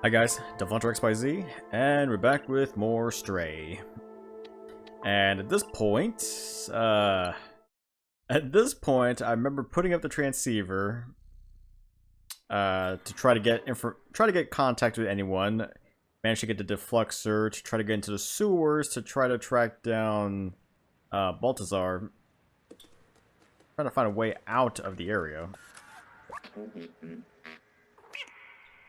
Hi guys, DevilHunterXYZ, and we're back with more Stray. And at this point, I remember putting up the transceiver to try to get contact with anyone. Managed to get the defluxer to try to get into the sewers to try to track down Baltazar. Trying to find a way out of the area.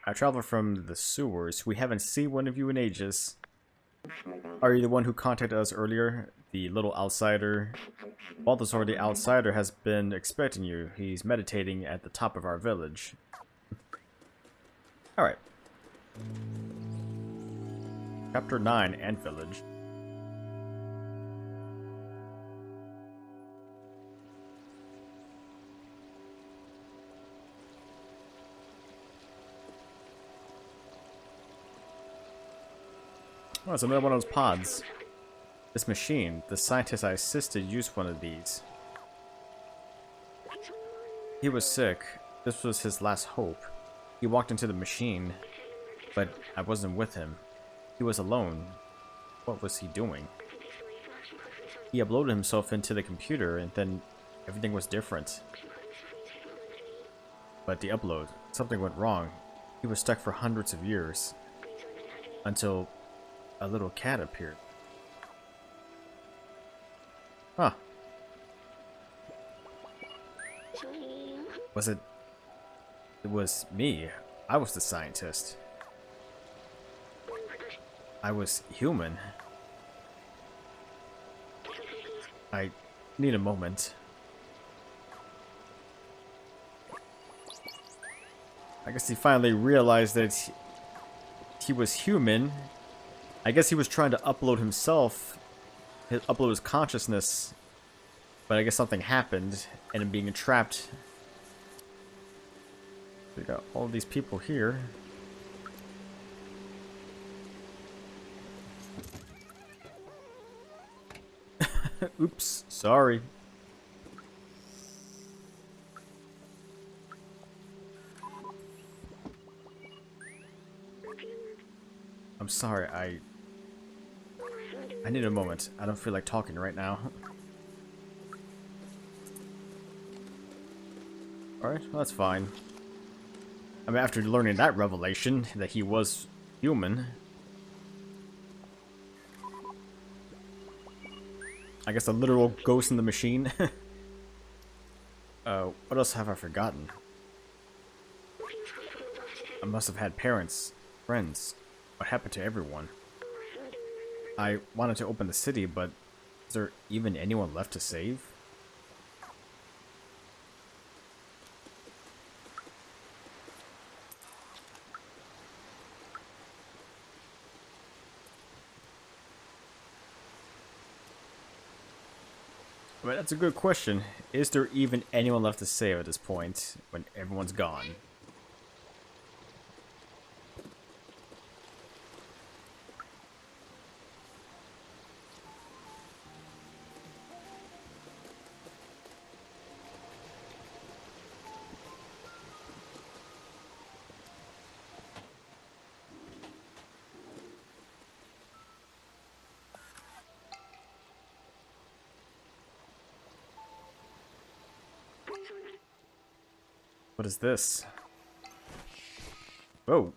I traveled from the sewers. We haven't seen one of you in ages. Are you the one who contacted us earlier? The little outsider? Balthazar the outsider has been expecting you. He's meditating at the top of our village. Alright. Chapter 9, Ant Village. Oh, it's another one of those pods. This machine, the scientist I assisted used one of these. He was sick. This was his last hope. He walked into the machine, but I wasn't with him. He was alone. What was he doing? He uploaded himself into the computer and then everything was different. But the upload, something went wrong. He was stuck for hundreds of years. Until a little cat appeared. Huh. Was it... It was me. I was the scientist. I was human. I need a moment. I guess he finally realized that he was human. I guess he was trying to upload himself, upload his consciousness, but I guess something happened, and him being trapped. We got all these people here. Oops, sorry. I'm sorry, I need a moment. I don't feel like talking right now. Alright, well, that's fine. I mean, after learning that revelation, that he was human. I guess a literal ghost in the machine. What else have I forgotten? I must have had parents, friends. What happened to everyone? I wanted to open the city, but is there even anyone left to save? Well, that's a good question. Is there even anyone left to save at this point when everyone's gone? What is this? Whoa.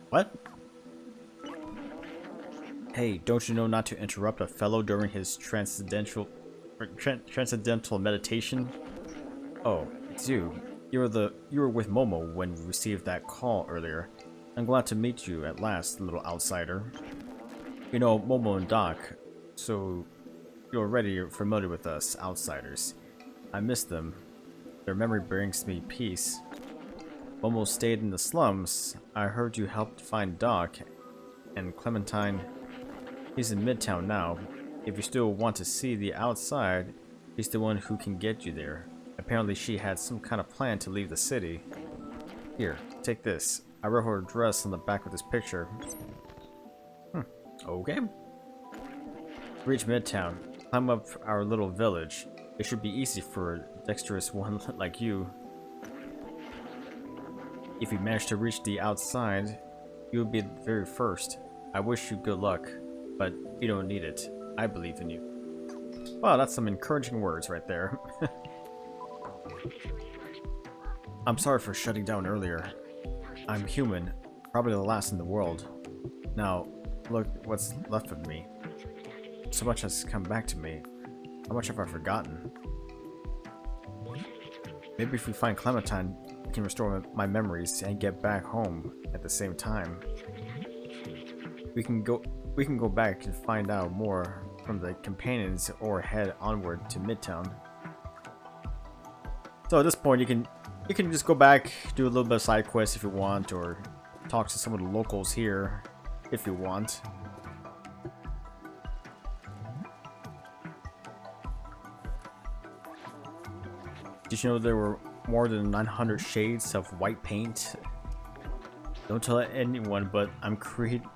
What? Hey, don't you know not to interrupt a fellow during his transcendental meditation? Oh, it's you. You were with Momo when we received that call earlier. I'm glad to meet you at last, little outsider. You know, Momo and Doc, so you're already familiar with us, outsiders. I miss them. Their memory brings me peace. Momo stayed in the slums. I heard you helped find Doc and Clementine. He's in Midtown now. If you still want to see the outside, he's the one who can get you there. Apparently she had some kind of plan to leave the city. Here, take this. I wrote her address on the back of this picture. Okay. Reach Midtown. Climb up our little village. It should be easy for dexterous one like you. If you manage to reach the outside, you will be the very first. I wish you good luck, but you don't need it. I believe in you. Wow, that's some encouraging words right there. I'm sorry for shutting down earlier. I'm human, probably the last in the world. Now, look what's left of me. So much has come back to me. How much have I forgotten? Maybe if we find Clementine, we can restore my memories and get back home at the same time. We can go back and find out more from the companions or head onward to Midtown. So at this point you can just go back, do a little bit of side quests if you want, or talk to some of the locals here if you want. Did you know there were more than 900 shades of white paint? Don't tell anyone, but I'm creating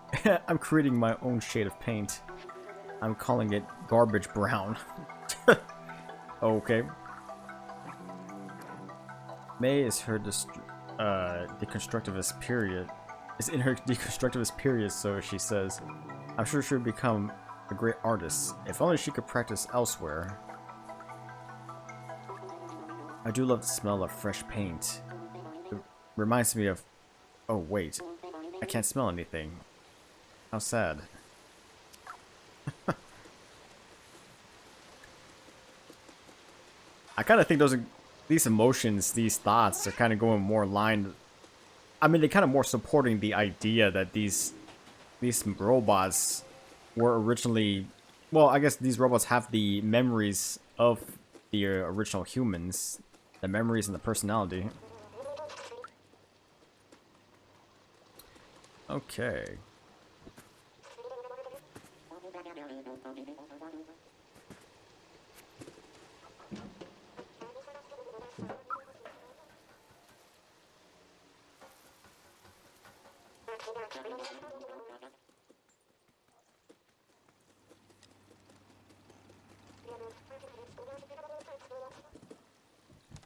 my own shade of paint. I'm calling it garbage brown. Okay. May is her deconstructivist period. Is in her deconstructivist period, so she says. I'm sure she'll become a great artist. If only she could practice elsewhere. I do love the smell of fresh paint. It reminds me of... Oh, wait. I can't smell anything. How sad. I kind of think these emotions, these thoughts are kind of going more in line. I mean, they're kind of more supporting the idea that these robots were originally... Well, I guess these robots have the memories of the original humans. The memories and the personality. Okay.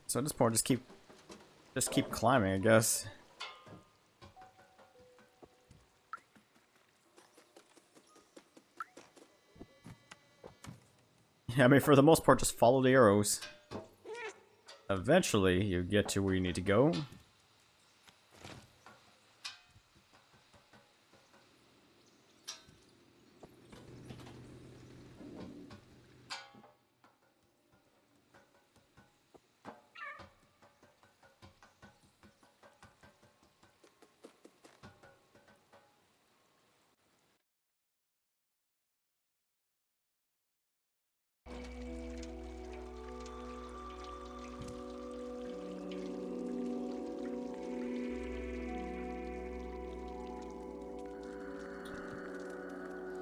So at this point, just keep climbing, I guess. Yeah, I mean, for the most part, just follow the arrows. Eventually, you get to where you need to go.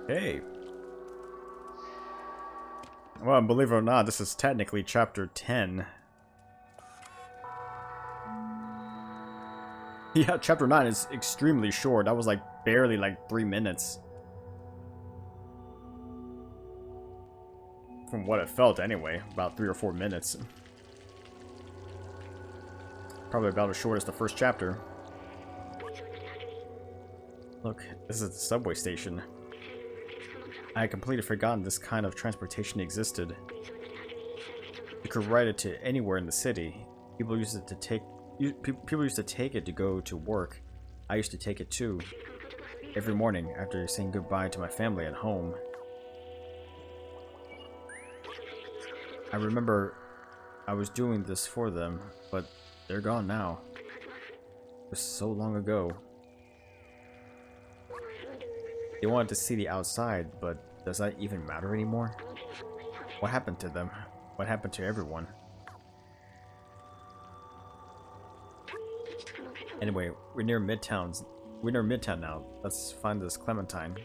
Okay. Well, believe it or not, this is technically chapter 10. Yeah, chapter 9 is extremely short. That was like barely like 3 minutes. From what it felt anyway, about 3 or 4 minutes. Probably about as short as the first chapter. Look, this is the subway station. I had completely forgotten this kind of transportation existed. You could ride it to anywhere in the city. People used it to take it to go to work. I used to take it too. Every morning after saying goodbye to my family at home. I remember I was doing this for them, but they're gone now. It was so long ago. They wanted to see the outside, but does that even matter anymore? What happened to them? What happened to everyone? Anyway, we're near Midtown now. Let's find this Clementine.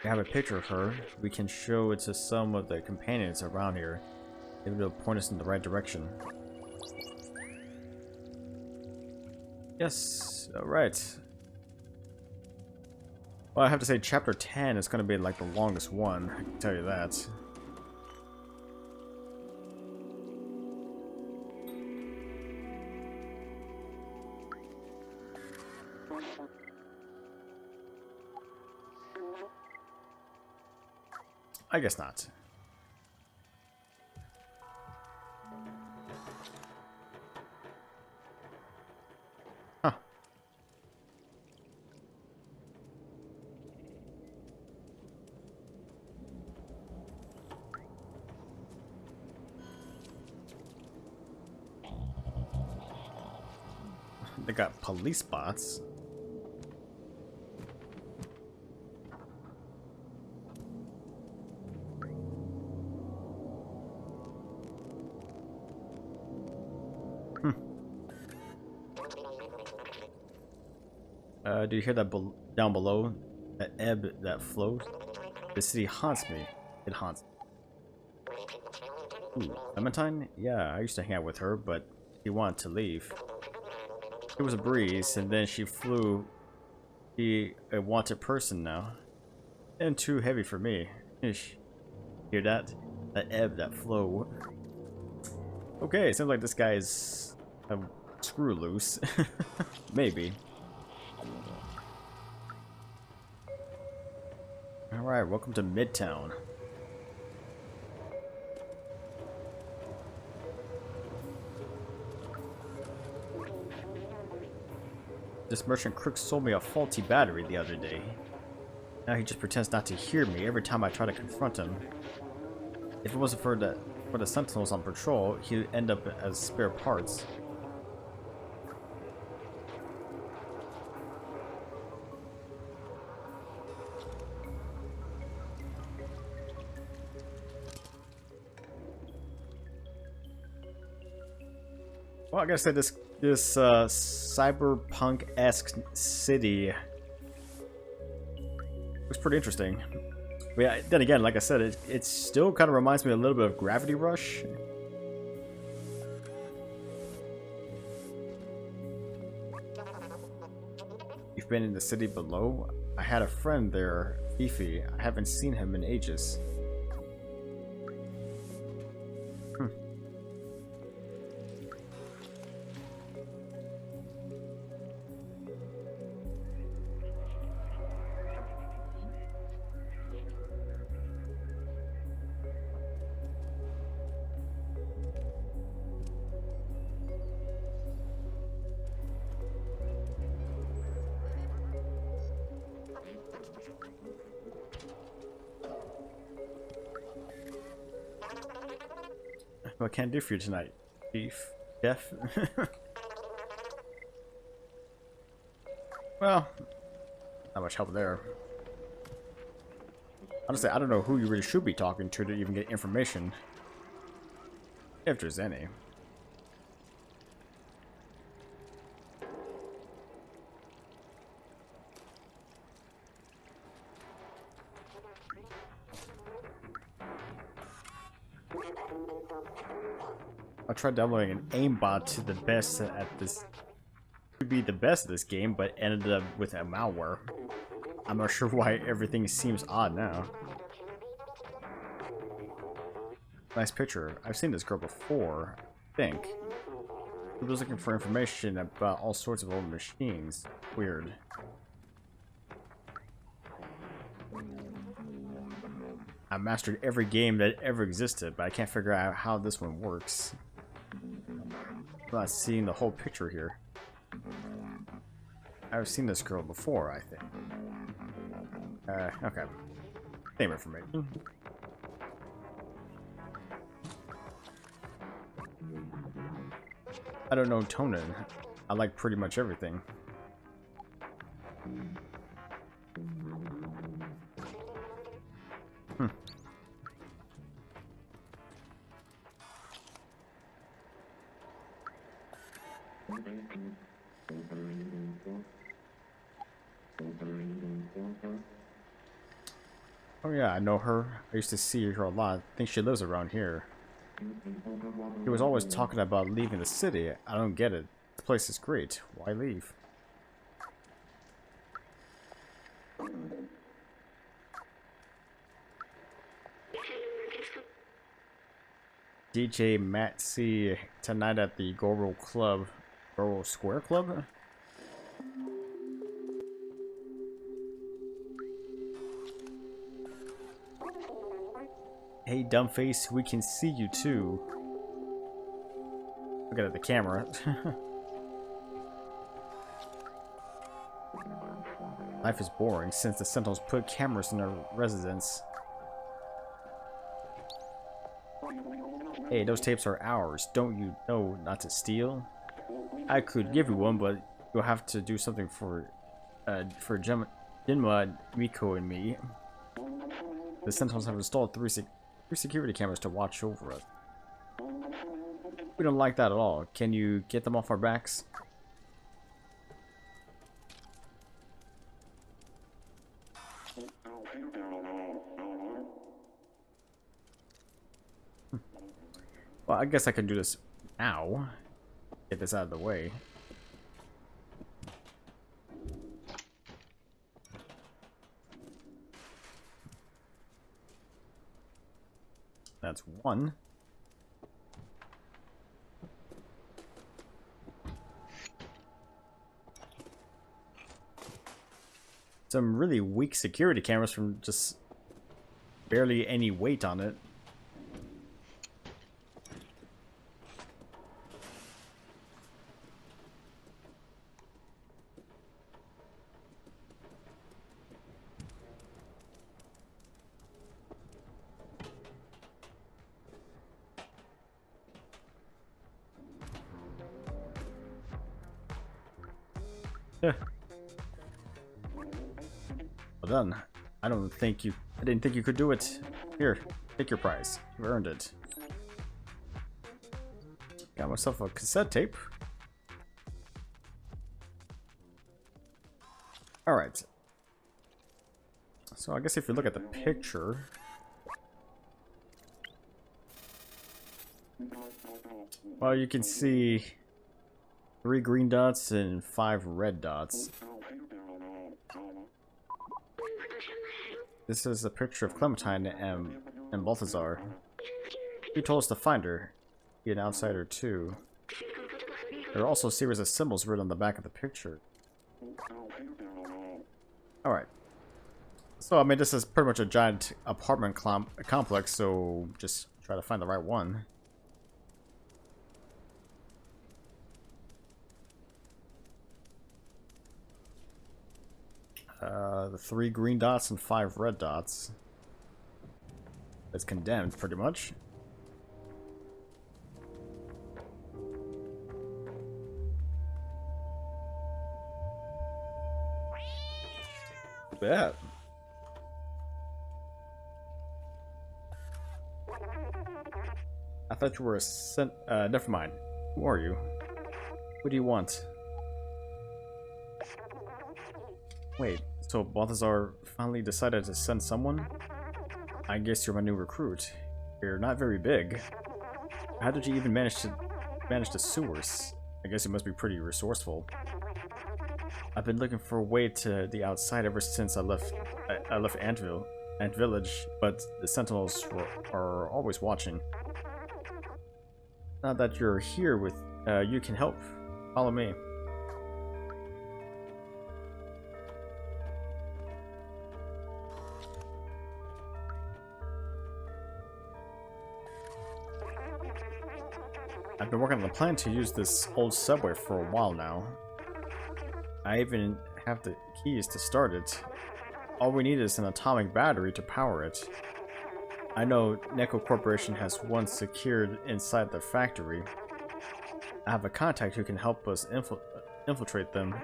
We have a picture of her. We can show it to some of the companions around here. Maybe it'll point us in the right direction. Yes, alright. Well, I have to say, chapter 10 is going to be like the longest one, I can tell you that. I guess not. Huh. They got police bots. Do you hear that down below? That ebb that flows? The city haunts me. It haunts me. Ooh, Clementine? Yeah, I used to hang out with her, but she wanted to leave. It was a breeze, and then she flew. She a wanted person now. And too heavy for me. Ish. Hear that? That ebb, that flow. Okay, seems like this guy is a screw loose. Maybe. Alright, welcome to Midtown. This merchant crook sold me a faulty battery the other day. Now he just pretends not to hear me every time I try to confront him. If it wasn't for the sentinels on patrol, he'd end up as spare parts. Well, I gotta say this cyberpunk-esque city looks pretty interesting. But yeah, then again, like I said, it still kind of reminds me a little bit of Gravity Rush. You've been in the city below? I had a friend there, Fifi. I haven't seen him in ages. What can I do for you tonight, Beef? Jeff? Well, not much help there. Honestly, I don't know who you really should be talking to even get information. If there's any. I tried downloading an aimbot to the best at this, to be the best at this game, but ended up with a malware. I'm not sure why everything seems odd now. Nice picture. I've seen this girl before, I think. She was looking for information about all sorts of old machines. Weird. I mastered every game that ever existed, but I can't figure out how this one works. I'm not seeing the whole picture here. I've seen this girl before, I think. Okay. Same information. I don't know Tonin. I like pretty much everything. Oh yeah, I know her. I used to see her a lot. I think she lives around here. He was always talking about leaving the city. I don't get it. This place is great. Why leave? DJ Matt C tonight at the Goro Club. Goro Square Club? Hey, dumbface, we can see you too. Look at the camera. Life is boring since the Sentinels put cameras in their residence. Hey, those tapes are ours. Don't you know not to steal? I could give you one, but you'll have to do something for Jinma, Miko, and me. The Sentinels have installed three security cameras to watch over us. We don't like that at all. Can you get them off our backs? Well, I guess I can do this now. Get this out of the way. That's one. Some really weak security cameras from just barely any weight on it. Well done. I didn't think you could do it. Here, take your prize. You've earned it. Got myself a cassette tape. Alright. So I guess if you look at the picture, well, you can see 3 green dots and 5 red dots. This is a picture of Clementine and Balthazar. He told us to find her. Be an outsider too. There are also a series of symbols written on the back of the picture. Alright. So, I mean, this is pretty much a giant apartment complex, so just try to find the right one. The 3 green dots and 5 red dots. It's condemned, pretty much. Bet. I thought you were a never mind. Who are you? What do you want? Wait, so Balthazar finally decided to send someone? I guess you're my new recruit. You're not very big. How did you even manage the sewers? I guess you must be pretty resourceful. I've been looking for a way to the outside ever since I left Ant Village, but the Sentinels are always watching. Now that you're here with, you can help. Follow me. I've been working on a plan to use this old subway for a while now. I even have the keys to start it. All we need is an atomic battery to power it. I know Neko Corporation has one secured inside the factory. I have a contact who can help us infiltrate them.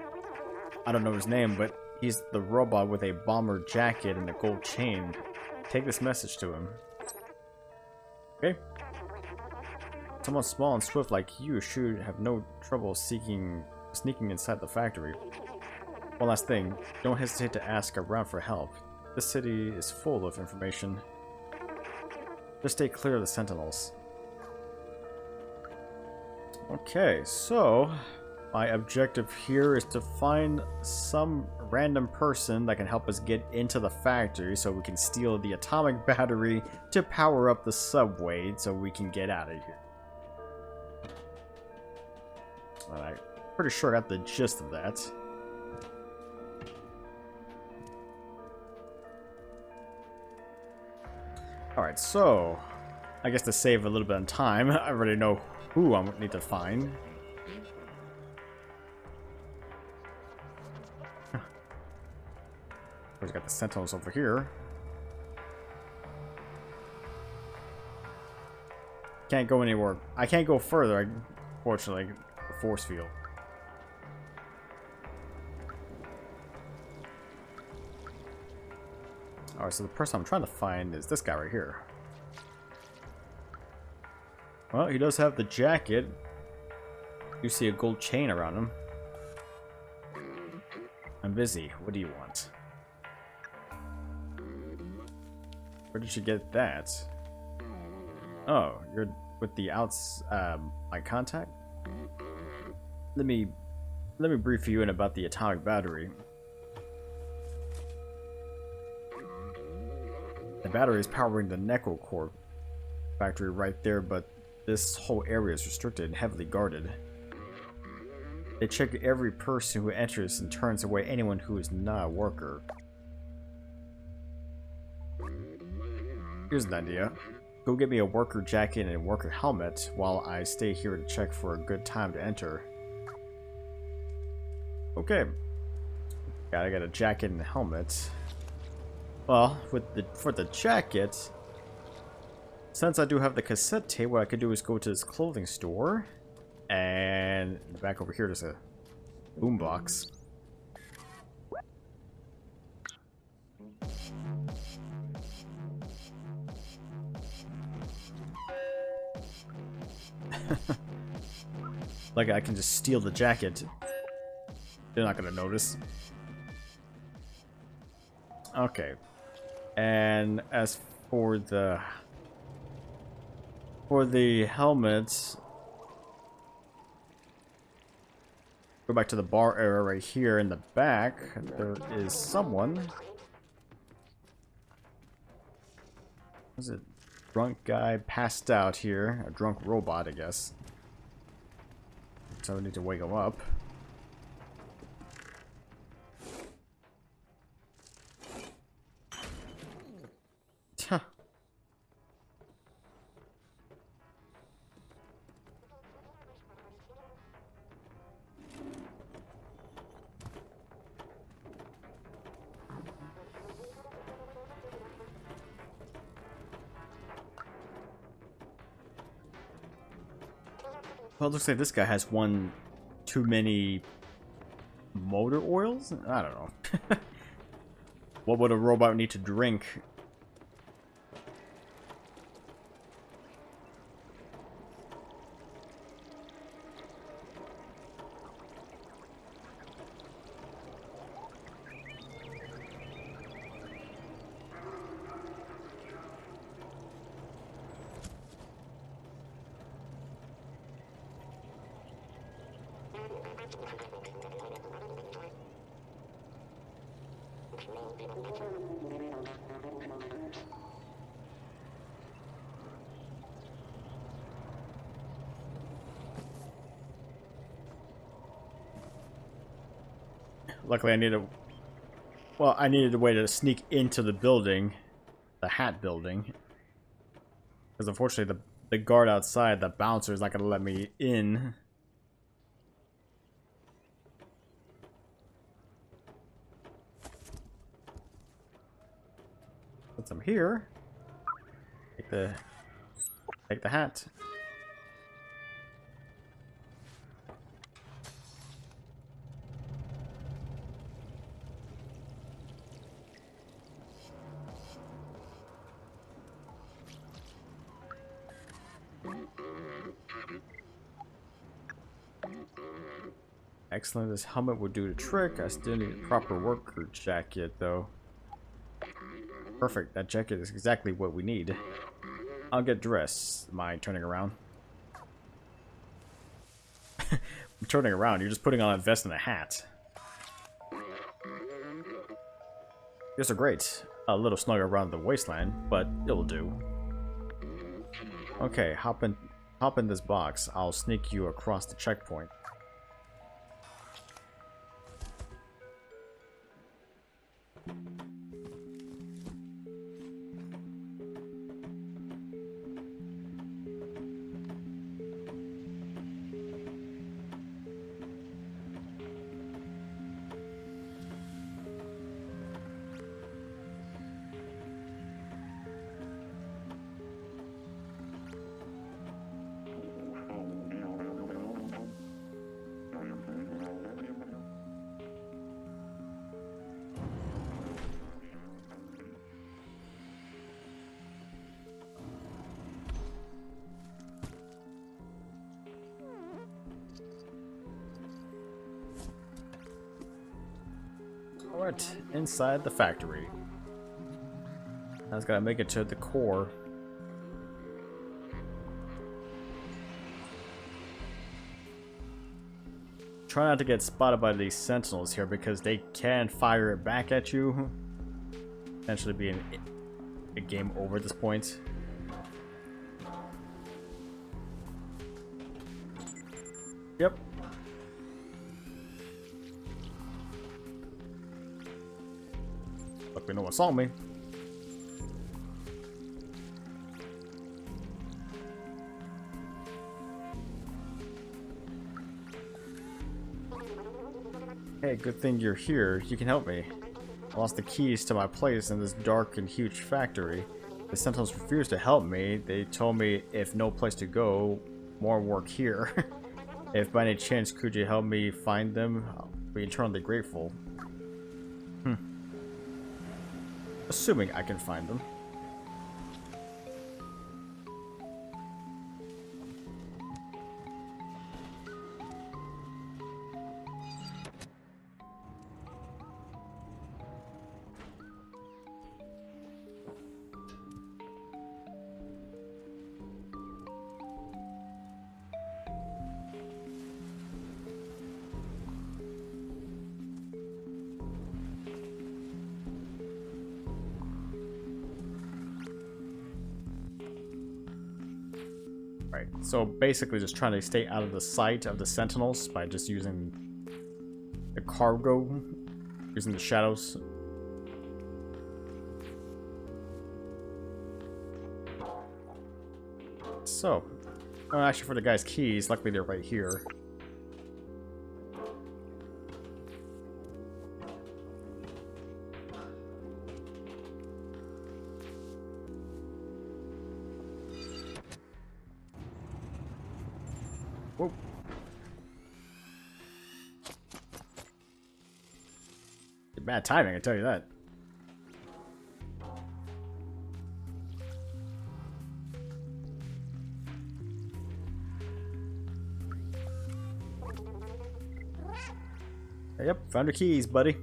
I don't know his name, but he's the robot with a bomber jacket and a gold chain. Take this message to him. Okay? Someone small and swift like you should have no trouble sneaking inside the factory. One last thing, don't hesitate to ask around for help. This city is full of information. Just stay clear of the Sentinels. Okay, so my objective here is to find some random person that can help us get into the factory so we can steal the atomic battery to power up the subway so we can get out of here. I'm pretty sure I got the gist of that. Alright, so I guess to save a little bit of time, I already know who I need to find. We got the sentinels over here. Can't go anywhere. I can't go further, unfortunately. The force field. Alright, so the person I'm trying to find is this guy right here. Well, he does have the jacket. You see a gold chain around him. I'm busy. What do you want? Where did you get that? Oh, you're with the my contact? Let me brief you in about the atomic battery. The battery is powering the Necrocorp factory right there, but this whole area is restricted and heavily guarded. They check every person who enters and turns away anyone who is not a worker. Here's an idea. Go get me a worker jacket and a worker helmet while I stay here to check for a good time to enter. Okay. Gotta get a jacket and a helmet. Well, for the jacket, since I do have the cassette tape, what I could do is go to this clothing store, and back over here there's a boombox. Like I can just steal the jacket. They're not gonna notice. Okay. And as for the helmets, go back to the bar area right here in the back. There is someone. Was it drunk guy passed out here? A drunk robot, I guess. So we need to wake him up. Huh. Well, it looks like this guy has one too many motor oils? I don't know. What would a robot need to drink? Luckily I needed I needed a way to sneak into the building, the hat building. Because unfortunately the guard outside, the bouncer, is not going to let me in. Since I'm here, take the hat. Excellent, this helmet would do the trick. I still need a proper worker jacket though. Perfect, that jacket is exactly what we need. I'll get dressed. Am I turning around? I'm turning around, you're just putting on a vest and a hat. These are great. A little snug around the waistline, but it'll do. Okay, hop in this box. I'll sneak you across the checkpoint. Alright, inside the factory. I just gotta make it to the core. Try not to get spotted by these sentinels here because they can fire it back at you. Potentially being a game over at this point. Yep. Luckily no one saw me. Hey, good thing you're here. You can help me. I lost the keys to my place in this dark and huge factory. The sentinels refused to help me. They told me if no place to go, more work here. If by any chance could you help me find them, I'll be eternally grateful. Assuming I can find them. Right, so basically just trying to stay out of the sight of the sentinels by just using the cargo, using the shadows. So, actually for the guy's keys, luckily they're right here. Whoa. Bad timing, I tell you that. Yep, found your keys, buddy.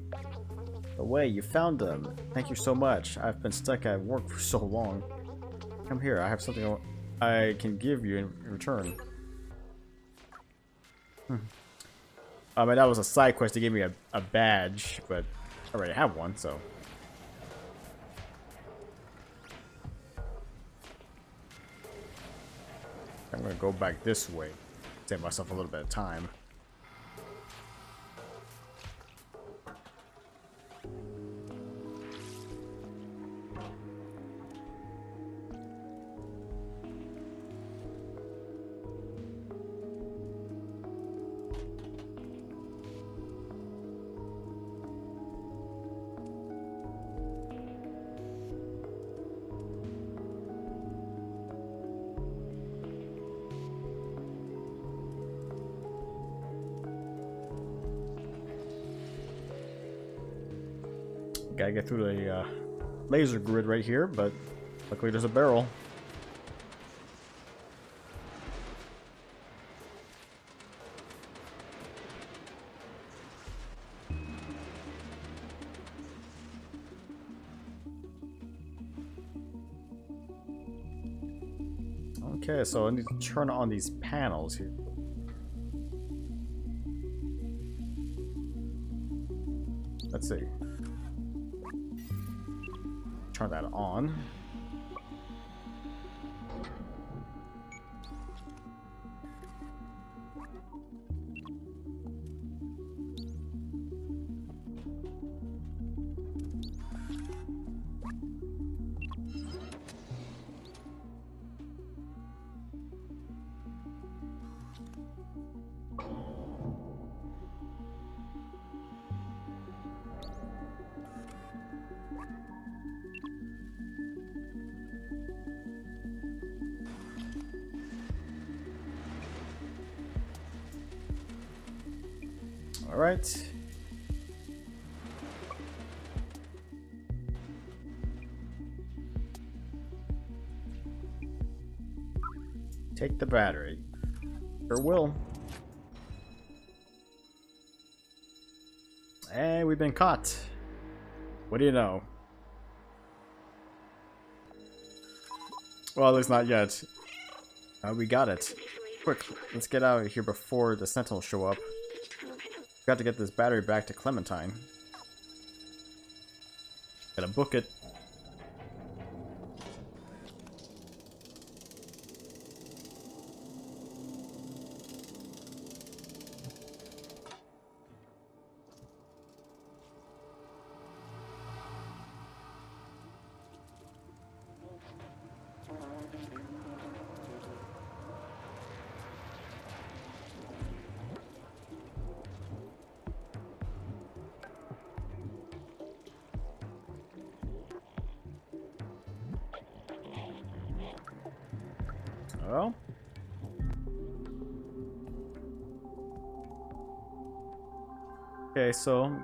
No way, you found them. Thank you so much. I've been stuck at work for so long. Come here, I have something I can give you in return. I mean, that was a side quest to give me a badge, but I already have one, so. I'm gonna go back this way. Save myself a little bit of time. Gotta get through the laser grid right here, but luckily there's a barrel. Okay, so I need to turn on these panels here. Let's see. Turn that on. All right. Take the battery. Sure will. And we've been caught. What do you know? Well, at least not yet. We got it. Quick, let's get out of here before the Sentinels show up. Got to get this battery back to Clementine. Gotta book it. Well, okay, so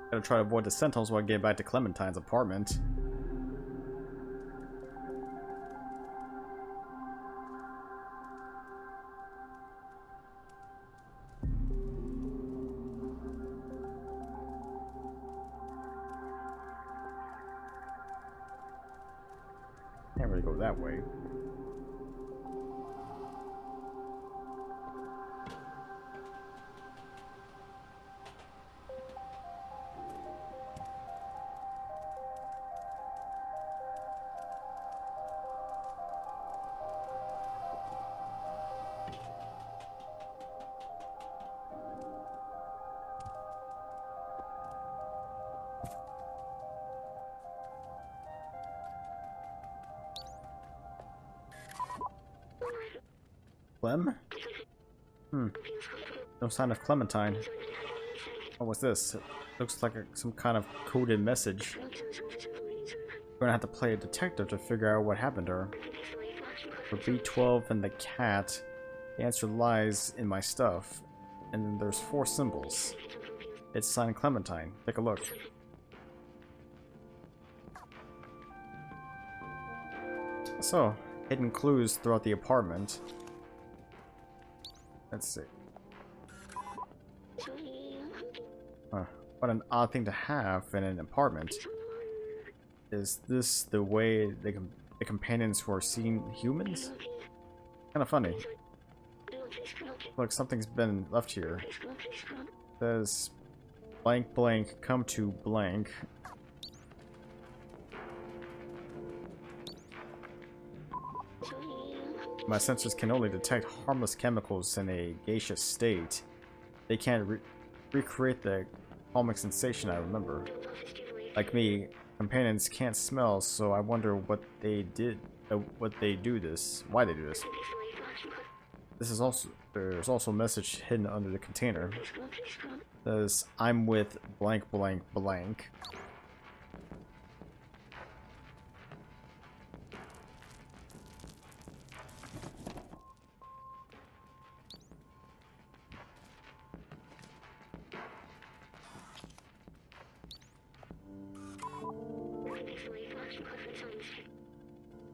gotta try to avoid the Sentinels while I get back to Clementine's apartment. Can't really go that way. Clem? No sign of Clementine. Oh, what's this? It looks like some kind of coded message. We're gonna have to play a detective to figure out what happened to her. For B12 and the cat, the answer lies in my stuff. And then there's 4 symbols. It's signed Clementine. Take a look. So, hidden clues throughout the apartment. Let's see. Huh. What an odd thing to have in an apartment. Is this the way the companions who are seeing humans? Kind of funny. Look, something's been left here. It says blank blank come to blank. My sensors can only detect harmless chemicals in a gaseous state. They can't recreate the calming sensation I remember. Like me, companions can't smell, so I wonder what they did, why they do this. This is also there's also a message hidden under the container. It says I'm with blank blank blank.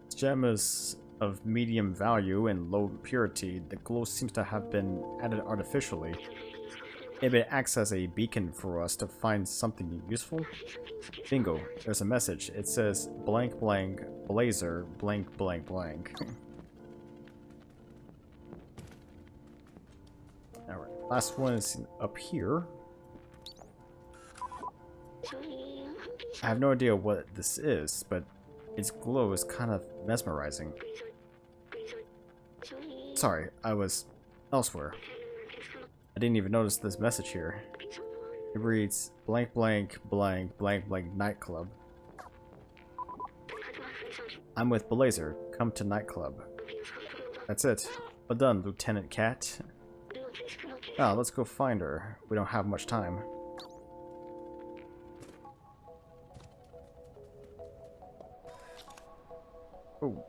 This gem is of medium value and low purity. The glow seems to have been added artificially. Maybe it acts as a beacon for us to find something useful. Bingo, there's a message. It says blank blank blazer blank blank blank. Alright, last one is up here. I have no idea what this is, but its glow is kind of mesmerizing. Sorry, I was elsewhere. I didn't even notice this message here. It reads blank blank blank blank blank nightclub. I'm with Blazer. Come to nightclub. That's it. Well done, Lieutenant Cat. Now, let's go find her. We don't have much time. Oh.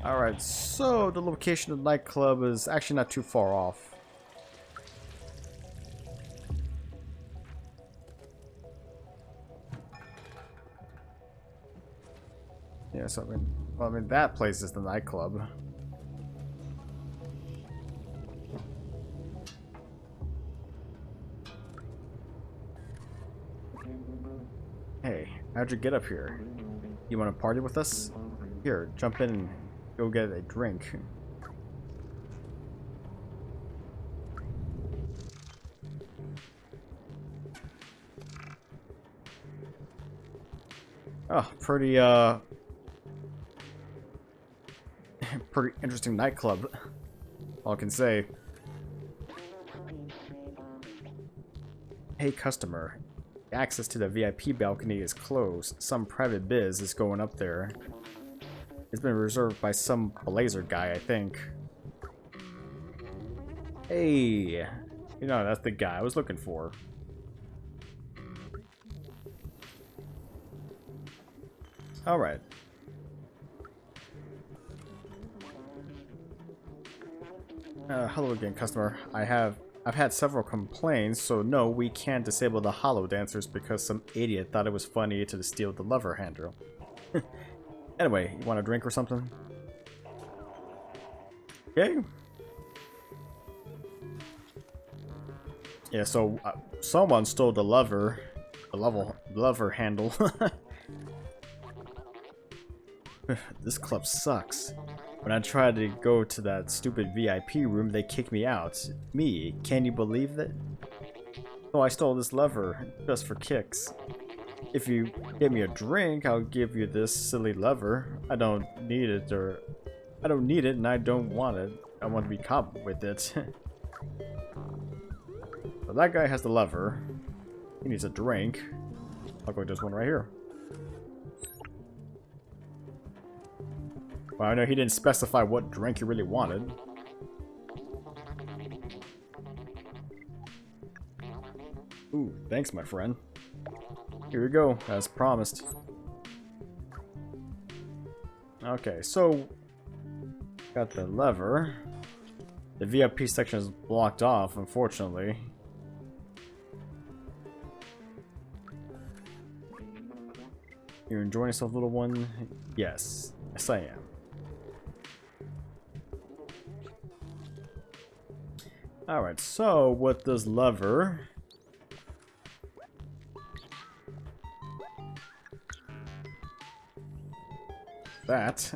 Alright, so the location of the nightclub is actually not too far off. Yeah, so I mean that place is the nightclub. Hey, how'd you get up here? You want to party with us? Here, jump in and go get a drink. Oh, pretty pretty interesting nightclub, all I can say. Hey customer, access to the VIP balcony is closed. Some private biz is going up there. It's been reserved by some blazer guy, I think. Hey, you know, that's the guy I was looking for. Alright. Hello again, customer. I've had several complaints, so no, we can't disable the hollow dancers because some idiot thought it was funny to steal the lever handle. Anyway, you want a drink or something? Okay. Yeah, so someone stole the lever handle. This club sucks. When I tried to go to that stupid VIP room, they kicked me out. Me, can you believe that? So I stole this lever, just for kicks. If you give me a drink, I'll give you this silly lever. I don't need it, and I don't want it. I want to be caught with it. So that guy has the lever. He needs a drink. I'll go with this one right here. Well, I know he didn't specify what drink he really wanted. Ooh, thanks, my friend. Here we go, as promised. Okay, so got the lever. The VIP section is blocked off, unfortunately. You're enjoying yourself, little one? Yes. Yes, I am. Alright, so with this lever... that...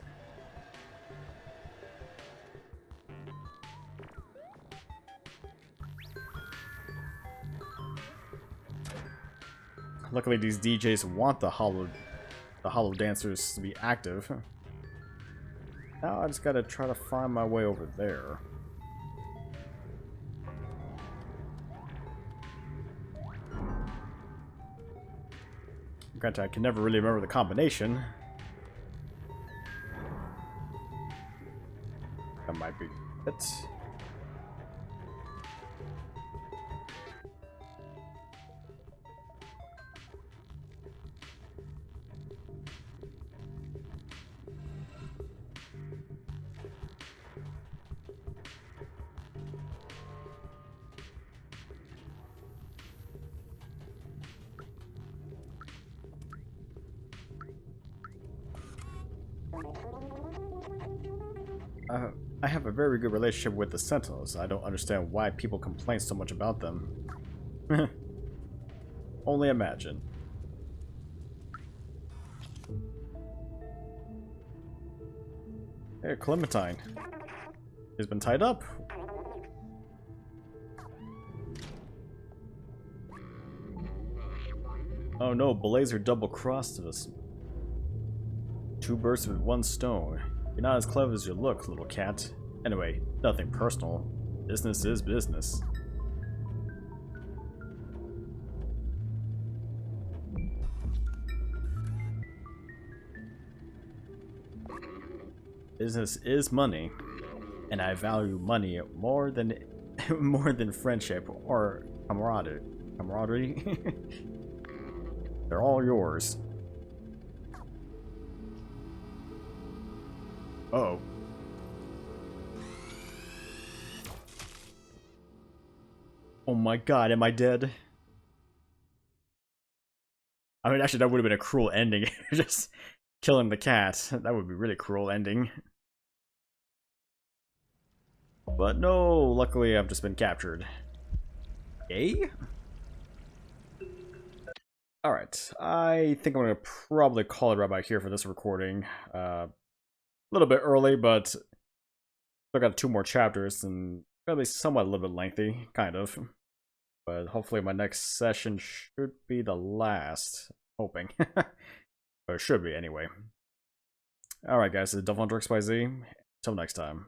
Luckily these DJs want the hollow dancers to be active. Now I just gotta try to find my way over there. Granted, I can never really remember the combination. That might be it. I have a very good relationship with the Sentinels. I don't understand why people complain so much about them. Only imagine. Hey, Clementine. He's been tied up. Oh no, Blazer double-crossed us. Two birds with one stone. You're not as clever as you look, little cat. Anyway, nothing personal. Business is business. Business is money, and I value money more than friendship or camaraderie. They're all yours. Uh-oh. Oh my god, am I dead? I mean, actually, that would have been a cruel ending. Just killing the cat. That would be really cruel ending. But no, luckily I've just been captured. Yay? Alright, I think I'm gonna probably call it right by here for this recording. A little bit early, but still got 2 more chapters, and at least somewhat a little bit lengthy, kind of. But hopefully my next session should be the last. Hoping. Or it should be, anyway. Alright guys, this is DevilHunterXYZ. Until next time.